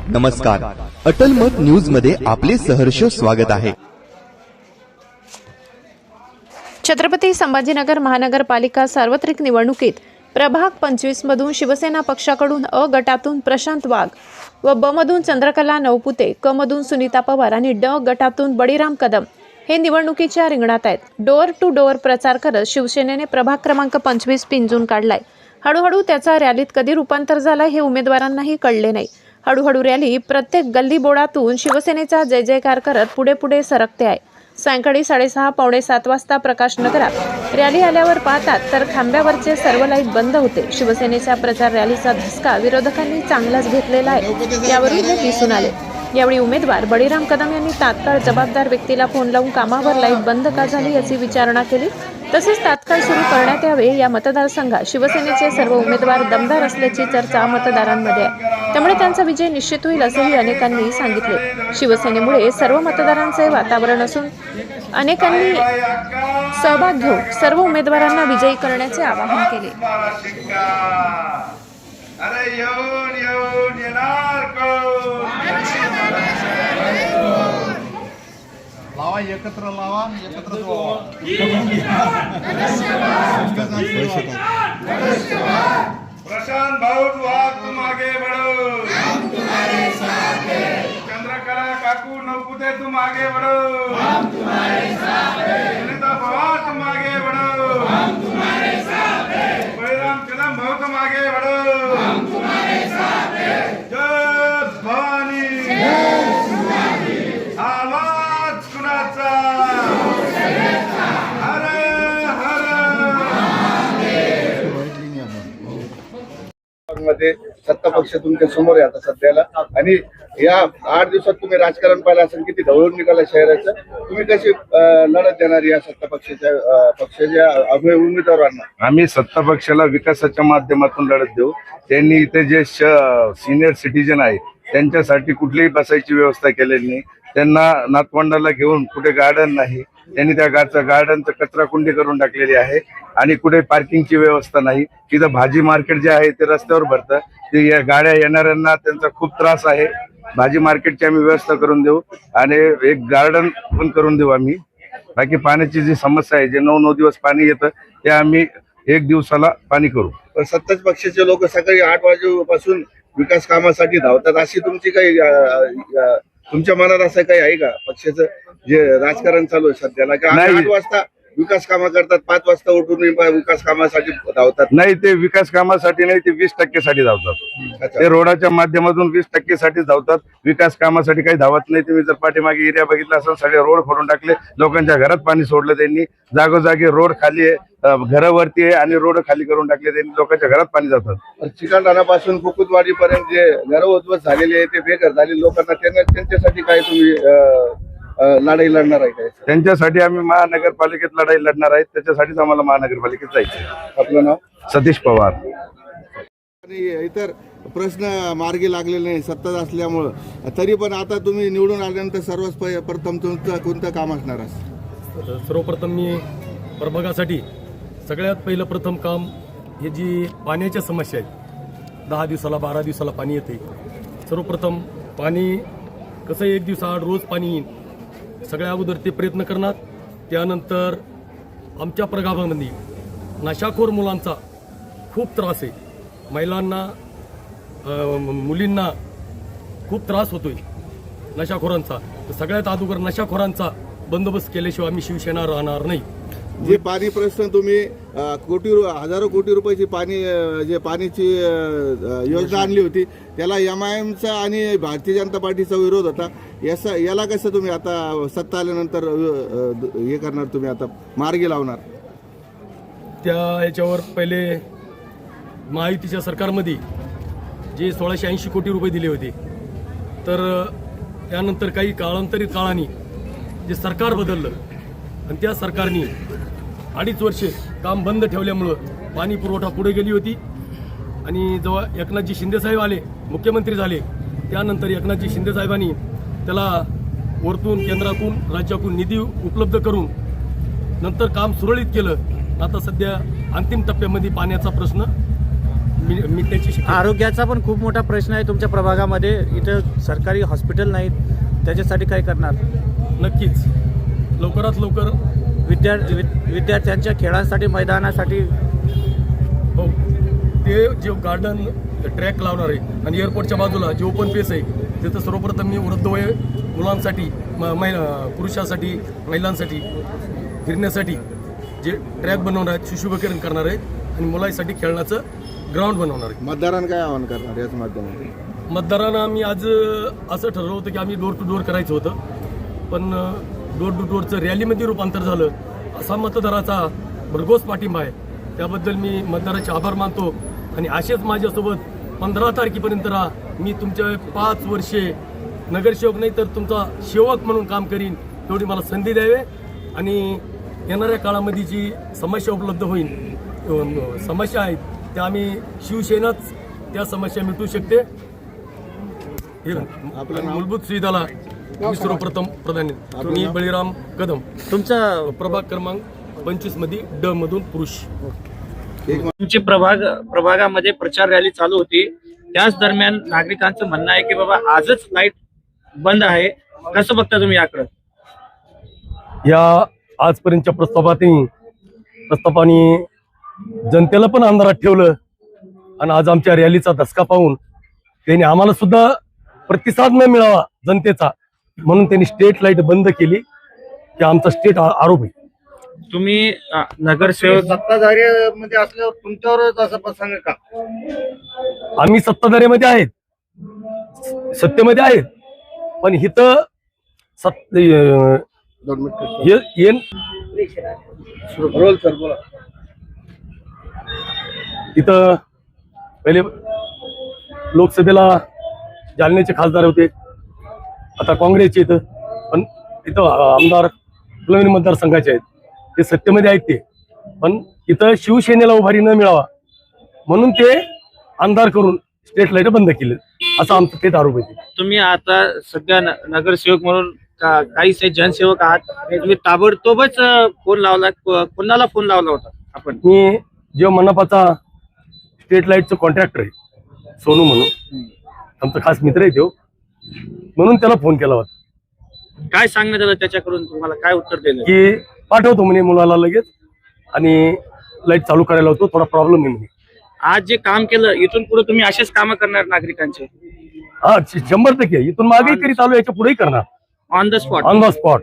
नमस्कार, अटल मत न्यूज मध्ये आपले सहर्ष स्वागत आहे। छत्रपती संभाजीनगर महानगरपालिका सार्वत्रिक निवडणुकीत प्रभाग 25 मधून शिवसेना पक्षाकडून अ गटातून प्रशांत वाघ व ब मधून चंद्रकला नवपुते, क मधून सुनीता पवार आणि ड गटातून बळीराम कदम हे निवडणुकीच्या रिंगणात आहेत। डोअर टू डोअर प्रचार करत शिवसेनेने प्रभाग क्रमांक 25 पिंजून काढलाय। हळूहळू त्याचा रॅलीत कधी रूपांतर झालं हे उमेदवारांनाही कळले नाही। हळूहळू रॅली प्रत्येक गल्ली बोळातून शिवसेनेचा जय जयकार करत पुढे पुढे सरकते आहे। सायंकाळी 6:30 पावणे 7 वाजता प्रकाश नगरात रॅली आल्यावर पाहतात तर खांब्यावरचे सर्व लाईट बंद होते। शिवसेनेच्या प्रचार रॅलीचा धसका विरोधकांनी चांगलाच घेतलेला आहे, यावरून हे दिसून आले। यावेळी उमेदवार बळीराम कदम यांनी तात्काळ जबाबदार व्यक्तीला फोन लावून कामावर लाईट बंद का झाली याची विचारणा केली। तसेच तात्काळ सुरू करण्यात यावे। या मतदारसंघात शिवसेनेचे सर्व उमेदवार दमदार असल्याची चर्चा मतदारांमध्ये आहे, त्यामुळे त्यांचा विजय निश्चित होईल असेही अनेकांनी सांगितले। शिवसेनेमुळे सर्व मतदारांचे वातावरण असून अनेकांनी सहभाग घेऊन सर्व उमेदवारांना विजयी करण्याचे आवाहन केले। लावा एकत्र लावा एकत्र प्रशांत भाऊ वाघ तुम आगे बढ़ो, हम तुम्हारे साथ हैं। चंद्रकला काकू नवपुते तुम आगे बढ़ो, हम तुम्हारे साथ हैं। सुनीता पवार तुम आगे बढ़ो, हम तुम्हारे साथ हैं। बळीराम कदम भाऊ तुम आगे बढ़ो, हम तुम्हारे साथ हैं। जय भवानी, आवाज कुणाचा? मध्ये सत्ता पक्ष तुमच्या समोर आहे आता सध्याला, आणि या 8 दिवसात तुम्ही राजकारण पाहिलं असेल किती ढवळून निघालं शहराचं। तुम्ही कशी लढत देणार या सत्ता पक्षाच्या अभय उमेदवारांना? आम्ही सत्ता पक्षाला विकासाच्या माध्यमातून लढत देऊ। त्यांनी इथे जे सिनियर सिटीजन आहे त्यांच्यासाठी कुठलीही बसायची व्यवस्था केलेली नाही। त्यांना नातवंडाला घेऊन कुठे गार्डन नाही, त्यांनी त्या गार्डनचं कचरा कुंडी करून टाकलेली आहे आणि कुठे पार्किंगची व्यवस्था नाही। तिथं भाजी मार्केट जे आहे ते रस्त्यावर भरतं, ते या गाड्या येणाऱ्यांना त्यांचा खूप त्रास आहे। भाजी मार्केटची आम्ही व्यवस्था करून देऊ आणि एक गार्डन पण करून देऊ आम्ही। बाकी पाण्याची जी समस्या आहे, जे 9 दिवस पाणी येतं ते आम्ही 1 दिवसाला पाणी करू। पण सत्ताच पक्षाचे लोक सकाळी 8 वाजेपासून विकास कामासाठी धावतात, अशी तुमची काही तुमच्या मनात असं काही आहे का? पक्षाचं जे राजकारण चालू आहे सध्याला, की 8 वाजता विकास कामं करतात, 5 वाजता उठून विकास कामासाठी धावतात? नाही, ते विकास कामासाठी नाही, ते 20% साठी धावतात। ते रोडाच्या माध्यमातून 20% साठी धावतात, विकास कामासाठी काही धावत नाही। तुम्ही जर पाठीमागे एरिया बघितला असेल, सगळे रोड फोडून टाकले, लोकांच्या घरात पाणी सोडलं त्यांनी, जागोजागी रोड खाली आहे, घरावरती आहे आणि रोड खाली करून टाकले त्यांनी, लोकांच्या घरात पाणी जातात। चिकलठाणापासून कुकुतवाडी पर्यंत जे घर उद्ध्वस्त झालेले आहे, ते बेघर झालेले लोकांना त्यांच्यासाठी काय तुम्ही लढाई लढणार आहे काय? त्यांच्यासाठी आम्ही महानगरपालिकेत लढाई लढणार आहे, त्याच्यासाठीच आम्हाला महानगरपालिकेत जायचं। आपलं नाव? सतीश पवार। आणि इतर प्रश्न मार्गी लागलेले नाही सत्ता असल्यामुळं, तरी पण आता तुम्ही निवडून आल्यानंतर सर्वात प्रथम तुमचं कोणतं काम असणार आहे? सर्वप्रथम मी प्रभागासाठी सगळ्यात पहिलं प्रथम काम हे जी पाण्याच्या समस्या आहेत, 10 दिवसाला 12 दिवसाला पाणी येते। सर्वप्रथम पाणी कसं 1 दिवसाआड रोज पाणी येईल, सगळ्या अगोदर ते प्रयत्न करणार। त्यानंतर आमच्या प्रभागामध्ये नशाखोर मुलांचा खूप त्रास आहे, महिलांना मुलींना खूप त्रास होतोय नशाखोरांचा। तर सगळ्यात अगोदर नशाखोरांचा बंदोबस्त केल्याशिवाय आम्ही शिवसेना राहणार नाही। जे पाणी प्रश्न तुम्ही हजारो कोटी रुपयाची पाण्याची योजना आणली होती, त्याला MIMचा आणि भारतीय जनता पार्टीचा विरोध होता। याला कसं तुम्ही आता सत्ता आल्यानंतर हे करणार, तुम्ही आता मार्गी लावणार? त्या याच्यावर पहिले महायुतीच्या सरकारमध्ये जे 1680 कोटी रुपये दिले होते, तर त्यानंतर काही काळांतरित काळाने जे सरकार बदललं आणि त्या सरकारने 2.5 वर्षे काम बंद ठेवल्यामुळं पाणी पुरवठा पुढे गेली होती। आणि जेव्हा एकनाथजी शिंदेसाहेब आले, मुख्यमंत्री झाले, त्यानंतर एकनाथजी शिंदेसाहेबांनी त्याला वरतून केंद्रातून राज्यातून निधी उपलब्ध करून नंतर काम सुरळीत केलं। आता सध्या अंतिम टप्प्यामध्ये पाण्याचा प्रश्न मिटण्याची शक्यता. आरोग्याचा पण खूप मोठा प्रश्न आहे तुमच्या प्रभागामध्ये. इथं सरकारी हॉस्पिटल नाहीत, त्याच्यासाठी काय करणार? नक्कीच लवकरात लवकर विद्यार्थ्यांच्या खेळांसाठी, मैदानासाठी हो ते जे गार्डन ट्रॅक लावणार आहे आणि एअरपोर्टच्या बाजूला जे ओपन पेस आहे तिथं सर्वप्रथम मी वृद्धवय मुलांसाठी पुरुषासाठी महिलांसाठी फिरण्यासाठी जे ट्रॅक बनवणार आहेत, शिशुभीकरण करणार आहेत आणि मुलांसाठी खेळण्याचं ग्राउंड बनवणार आहे. मतदारांना काय आवाहन करणार याच माध्यमातून? मतदारांना आम्ही आज असं ठरवलं होतं की आम्ही डोर टू डोर करायचं होतं, पण डोर टू डोरचं रॅलीमध्ये रूपांतर झालं. असा मतदाराचा भरघोस पाठिंबा आहे, त्याबद्दल मी मतदाराचे आभार मानतो. आणि असेच माझ्यासोबत 15 तारखेपर्यंत राहा. मी तुमच्या 5 वर्षे नगरसेवक नाही तर तुमचा सेवक म्हणून काम करीन, तेवढी मला संधी द्यावे. आणि येणाऱ्या काळामध्ये जी समस्या उपलब्ध होईल, समस्या आहेत त्या आम्ही शिवसेनाच त्या समस्या मिटवू शकते. हे आपल्या मूलभूत सुविधाला मी सर्वप्रथम प्राधान्य. मी बळीराम कदम, तुमचा प्रभाग क्रमांक 25 मध्ये ड मधून पुरुष. तुमची प्रभागामध्ये प्रचार रॅली चालू होती, त्याच दरम्यान नागरिकांचं म्हणणं आहे की बाबा आजच लाईट बंद आहे. कसं बघता तुम्ही याकडे? या आजपर्यंतच्या प्रस्तावाने जनतेला पण अंधारात ठेवलं आणि आज आमच्या रॅलीचा धसका पाहून त्यांनी आम्हाला सुद्धा प्रतिसाद न मिळावा जनतेचा, म्हणून त्यांनी स्टेट लाईट बंद केली. की आमचा स्टेट आरोप आहे. तुम्ही नगरसेवक सत्ताधारी मध्ये असल्यावर तुमच्यावरच असा प्रसंग का? आम्ही सत्ताधारीमध्ये आहेत, सत्तेमध्ये आहेत, पण इथं इथं पहिले लोकसभेला जालन्याचे खासदार होते, आता काँग्रेसचे इथं, पण इथं आमदार फुलंब्री मतदारसंघाचे आहेत, ते सत्तेमध्ये आहेत ते, पण इथं शिवसेनेला उभारी न मिळावा म्हणून ते अंधार करून स्टेट लाईट बंद केले, असं आमचं तेच आरोप आहे. तुम्ही आता सध्या नगरसेवक म्हणून काही जनसेवक आहात, तुम्ही ताबडतोबच फोन लावला, कोणाला फोन लावला होता आपण? मी जेव्हा मनपाचा स्टेट लाईटचं कॉन्ट्रॅक्टर आहे सोनू म्हणून, आमचा खास मित्र आहे तो, म्हणून त्याला फोन केला होता. काय सांगण्यात आलं त्याच्याकडून? तुम्हाला काय उत्तर दिलं? की पाठवतो म्हणे मुलाला लगेच आणि लाईट चालू करायला होतो, थोडा प्रॉब्लेम आहे म्हणे. आज जे काम केलं, इथून पुढे तुम्ही असेच काम करणार नागरिकांचे? हा 100% इथून मागेही तरी चालू, याच्या पुढेही करणार on the spot. On the spot.